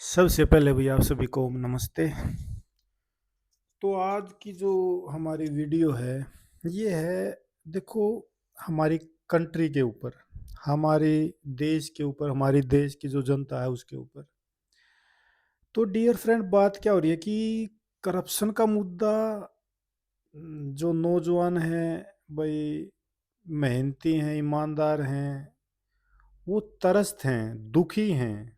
सबसे पहले भैया आप सभी को नमस्ते। तो आज की जो हमारी वीडियो है ये है, देखो, हमारी कंट्री के ऊपर, हमारे देश के ऊपर, हमारी देश की जो जनता है उसके ऊपर। तो डियर फ्रेंड, बात क्या हो रही है कि करप्शन का मुद्दा, जो नौजवान हैं भाई, मेहनती हैं, ईमानदार हैं, वो त्रस्त हैं, दुखी हैं,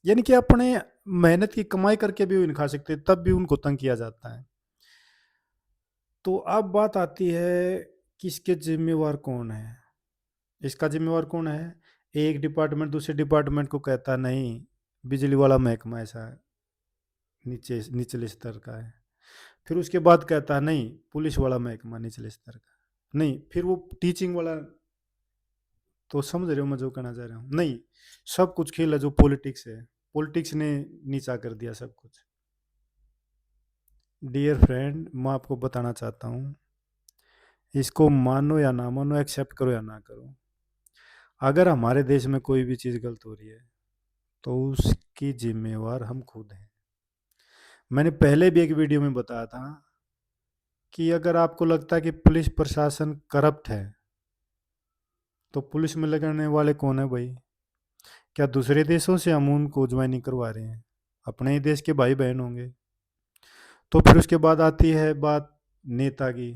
यानी कि अपने मेहनत की कमाई करके भी वो नहीं खा सकते, तब भी उनको तंग किया जाता है। तो अब बात आती है कि इसके जिम्मेवार कौन है। इसका जिम्मेवार कौन है? एक डिपार्टमेंट दूसरे डिपार्टमेंट को कहता नहीं, बिजली वाला महकमा ऐसा नीचे निचले स्तर का है। फिर उसके बाद कहता है नहीं, पुलिस वाला महकमा निचले स्तर का, नहीं फिर वो टीचिंग वाला। तो समझ रहे हो मैं जो कहना चाह रहा हूँ? नहीं, सब कुछ खेल है जो पॉलिटिक्स है, पॉलिटिक्स ने नीचा कर दिया सब कुछ। डियर फ्रेंड, मैं आपको बताना चाहता हूँ, इसको मानो या ना मानो, एक्सेप्ट करो या ना करो, अगर हमारे देश में कोई भी चीज़ गलत हो रही है तो उसकी जिम्मेवार हम खुद हैं। मैंने पहले भी एक वीडियो में बताया था कि अगर आपको लगता है कि पुलिस प्रशासन करप्ट है, तो पुलिस में लगने वाले कौन है भाई? क्या दूसरे देशों से हम उनको ज्वाइनिंग करवा रहे हैं? अपने ही देश के भाई बहन होंगे। तो फिर उसके बाद आती है बात नेता की।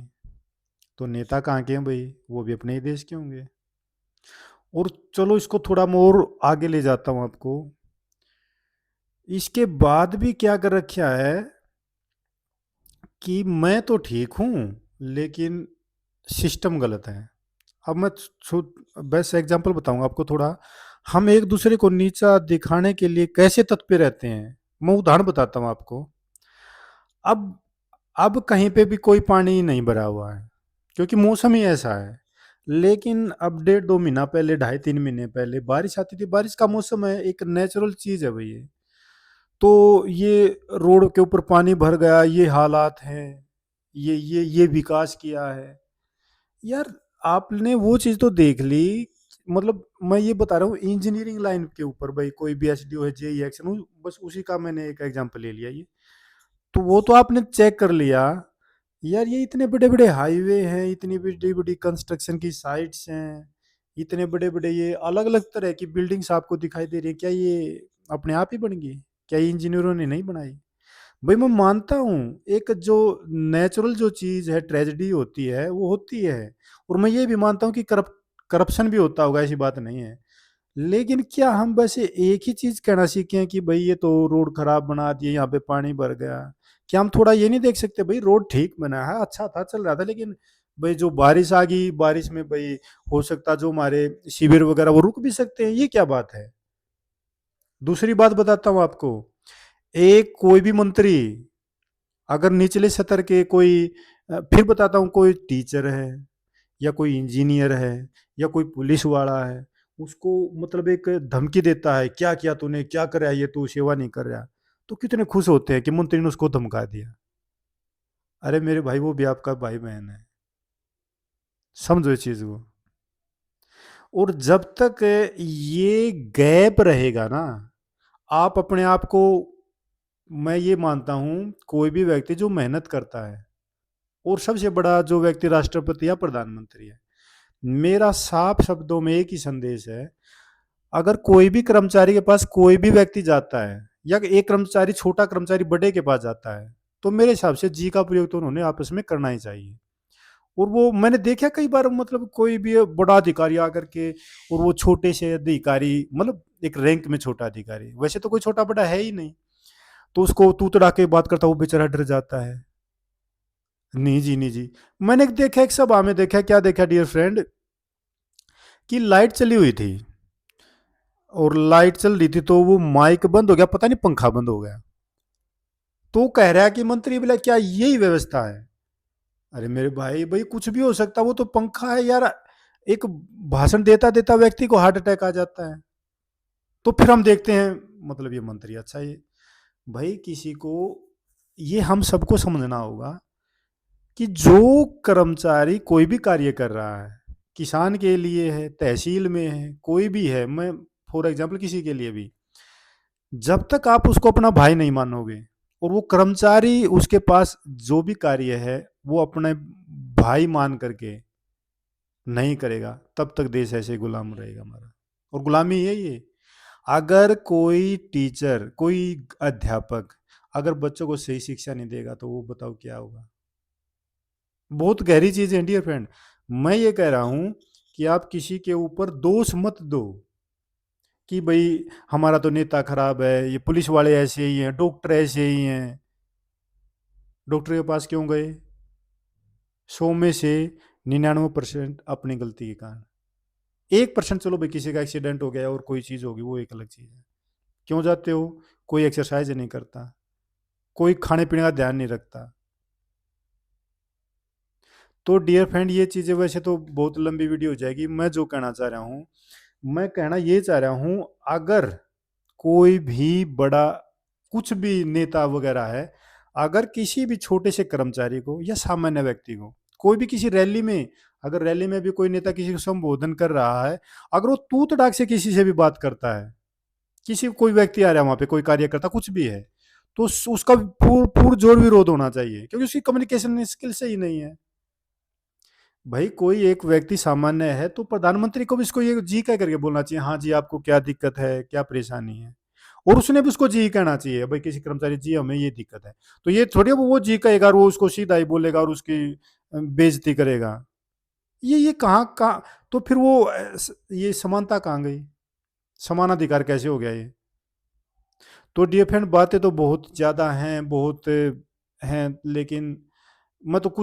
तो नेता कहाँ के हैं भाई? वो भी अपने ही देश के होंगे। और चलो इसको थोड़ा मैं और आगे ले जाता हूँ आपको। इसके बाद भी क्या कर रखा है कि मैं तो ठीक हूँ लेकिन सिस्टम गलत है। अब मैं बेस्ट एग्जांपल बताऊंगा आपको थोड़ा। हम एक दूसरे को नीचा दिखाने के लिए कैसे तत्पर रहते हैं, मैं उदाहरण बताता हूँ आपको। अब अब कहीं पे भी कोई पानी नहीं भरा हुआ है क्योंकि मौसम ही ऐसा है। लेकिन अब 1.5 2 महीना पहले, 2.5 3 महीने पहले बारिश आती थी। बारिश का मौसम है, एक नेचुरल चीज है भाई ये। तो ये रोड के ऊपर पानी भर गया, ये हालात हैं, ये विकास किया है। यार, आपने वो चीज तो देख ली। मतलब मैं ये बता रहा हूँ इंजीनियरिंग लाइन के ऊपर भाई, कोई बी एस डी है, जे एक्शन, बस उसी का मैंने एक एग्जांपल ले लिया ये। तो वो तो आपने चेक कर लिया। यार, ये इतने बड़े बड़े हाईवे हैं, इतनी बड़ी बड़ी कंस्ट्रक्शन की साइट्स हैं, इतने बड़े बड़े ये अलग अलग तरह की बिल्डिंग्स आपको दिखाई दे रही है, क्या ये अपने आप ही बन गई? क्या ये इंजीनियरों ने नहीं बनाई? भाई मैं मानता हूँ एक जो नेचुरल जो चीज है, ट्रेजेडी होती है वो होती है। और मैं ये भी मानता हूँ कि करप्शन भी होता होगा, ऐसी बात नहीं है। लेकिन क्या हम बस ये एक ही चीज कहना सीखे हैं कि भाई ये तो रोड खराब बना दिए, यहाँ पे पानी भर गया? क्या हम थोड़ा ये नहीं देख सकते भाई, रोड ठीक बना है, अच्छा था, चल रहा था, लेकिन भाई जो बारिश आ गई, बारिश में भाई हो सकता जो हमारे शिविर वगैरह वो रुक भी सकते हैं, ये क्या बात है? दूसरी बात बताता हूँ आपको। एक कोई भी मंत्री अगर निचले स्तर के कोई, फिर बताता हूँ, कोई टीचर है या कोई इंजीनियर है या कोई पुलिस वाला है, उसको मतलब एक धमकी देता है, क्या किया तूने, क्या कर रहा है, ये तू सेवा नहीं कर रहा, तो कितने खुश होते हैं कि मंत्री ने उसको धमका दिया। अरे मेरे भाई, वो भी आपका भाई बहन है, समझो इस चीज को। और जब तक ये गैप रहेगा ना, आप अपने आप को, मैं ये मानता हूं कोई भी व्यक्ति जो मेहनत करता है, और सबसे बड़ा जो व्यक्ति राष्ट्रपति या प्रधानमंत्री है, मेरा साफ शब्दों में एक ही संदेश है। अगर कोई भी कर्मचारी के पास कोई भी व्यक्ति जाता है, या एक कर्मचारी छोटा कर्मचारी बड़े के पास जाता है, तो मेरे हिसाब से जी का प्रयोग तो उन्होंने आपस में करना ही चाहिए। और वो मैंने देखा कई बार, मतलब कोई भी बड़ा अधिकारी आकर के, और वो छोटे से अधिकारी, मतलब एक रैंक में छोटा अधिकारी, वैसे तो कोई छोटा बड़ा है ही नहीं, तो उसको तू तड़ा के बात करता, वो बेचारा डर जाता है। नहीं जी, नहीं जी। मैंने देखा एक सभा में, देखा क्या देखा डियर फ्रेंड, कि लाइट चली हुई थी, और लाइट चल रही थी तो वो माइक बंद हो गया, पता नहीं पंखा बंद हो गया। तो कह रहा है कि मंत्री, बोला क्या यही व्यवस्था है? अरे मेरे भाई, भाई कुछ भी हो सकता, वो तो पंखा है यार। एक भाषण देता देता व्यक्ति को हार्ट अटैक आ जाता है। तो फिर हम देखते हैं, मतलब ये मंत्री अच्छा है। भाई किसी को, ये हम सबको समझना होगा कि जो कर्मचारी कोई भी कार्य कर रहा है, किसान के लिए है, तहसील में है, कोई भी है, मैं फॉर एग्जाम्पल किसी के लिए भी, जब तक आप उसको अपना भाई नहीं मानोगे और वो कर्मचारी उसके पास जो भी कार्य है वो अपने भाई मान करके नहीं करेगा, तब तक देश ऐसे ही गुलाम रहेगा हमारा। और गुलामी यही है। अगर कोई टीचर, कोई अध्यापक अगर बच्चों को सही शिक्षा नहीं देगा तो वो बताओ क्या होगा। बहुत गहरी चीज है डियर फ्रेंड। मैं ये कह रहा हूं कि आप किसी के ऊपर दोष मत दो कि भाई हमारा तो नेता खराब है, ये पुलिस वाले ऐसे ही हैं, डॉक्टर ऐसे ही हैं। डॉक्टर के पास क्यों गए? 100 में से 99% अपनी गलती के कारण। 1% चलो भाई किसी का एक्सीडेंट हो गया और कोई चीज़ होगी, वो एक अलग चीज़ है। क्यों जाते हो? कोई एक्सरसाइज नहीं करता, कोई खाने पीने का ध्यान नहीं रखता। तो डियर फ्रेंड ये चीज़ें वैसे तो बहुत लंबी वीडियो हो जाएगी। मैं जो कहना चाह रहा हूँ, मैं कहना ये चाह रहा हूँ, अगर कोई भी बड़ा कुछ भी नेता वगैरह है, अगर किसी भी छोटे से कर्मचारी को या सामान्य व्यक्ति को, कोई भी किसी रैली में, अगर रैली में भी कोई नेता किसी को संबोधन कर रहा है, अगर वो तू तड़ाक से किसी से भी बात करता है, किसी कोई व्यक्ति आ रहा है वहां पे, कोई कार्यकर्ता कुछ भी है, तो उसका पूर जोर विरोध होना चाहिए, क्योंकि उसकी कम्युनिकेशन स्किल सही नहीं है। भाई कोई एक व्यक्ति सामान्य है तो प्रधानमंत्री को भी इसको ये जी कह करके बोलना चाहिए, हाँ जी आपको क्या दिक्कत है, क्या परेशानी है। और उसने भी उसको जी कहना चाहिए, भाई किसी कर्मचारी जी हमें ये दिक्कत है। तो ये थोड़ी वो जी कहेगा और वो उसको सीधा ही बोलेगा और उसकी बेइज्जती करेगा। ये कहाँ कहाँ। तो फिर वो ये समानता कहाँ गई? समान अधिकार कैसे हो गया ये? तो डियर फ्रेंड बातें तो बहुत ज्यादा हैं, बहुत हैं, लेकिन मैं तो कुछ